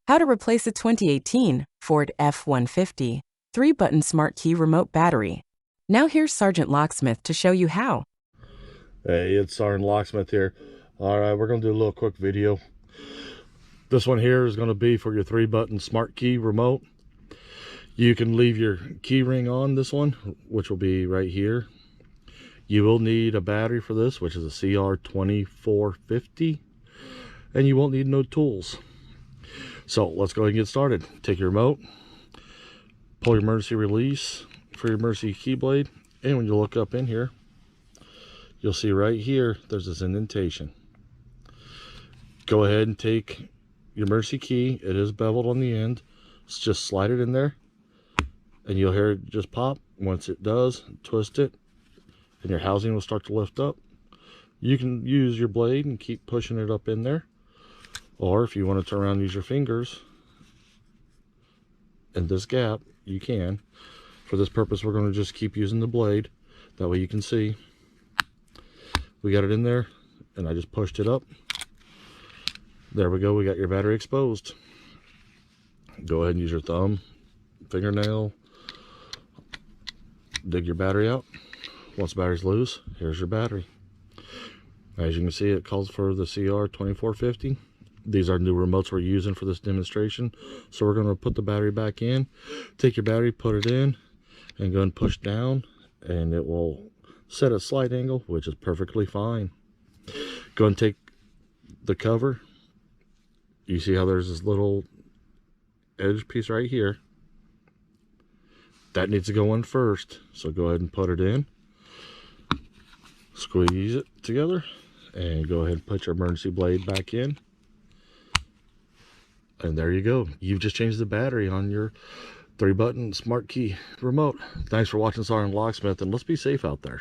How to replace a 2018 Ford F-150 3-button smart key remote battery. Now here's Sergeant Locksmith to show you how. Hey, it's Sergeant Locksmith here. Alright, we're going to do a little quick video. This one here is going to be for your 3-button smart key remote. You can leave your key ring on this one, which will be right here. You will need a battery for this, which is a CR2450, and you won't need no tools. So let's go ahead and get started. Take your remote, pull your emergency release for your emergency key blade, and when you look up in here, you'll see right here there's this indentation. Go ahead and take your emergency key. It is beveled on the end. Just slide it in there and you'll hear it just pop. Once it does, twist it and your housing will start to lift up. You can use your blade and keep pushing it up in there, or if you want to turn around and use your fingers in this gap, you can. For this purpose, we're going to just keep using the blade. That way you can see we got it in there, and I just pushed it up. There we go, we got your battery exposed. Go ahead and use your thumb, fingernail, dig your battery out. Once the battery's loose, here's your battery. As you can see, it calls for the CR2450. These are new remotes we're using for this demonstration. So we're going to put the battery back in. Take your battery, put it in, and go and push down, and it will set a slight angle, which is perfectly fine. Go and take the cover. You see how there's this little edge piece right here? That needs to go in first. So go ahead and put it in. Squeeze it together and go ahead and put your emergency blade back in. And there you go. You've just changed the battery on your 3-button smart key remote. Thanks for watching Sergeant Locksmith, and let's be safe out there.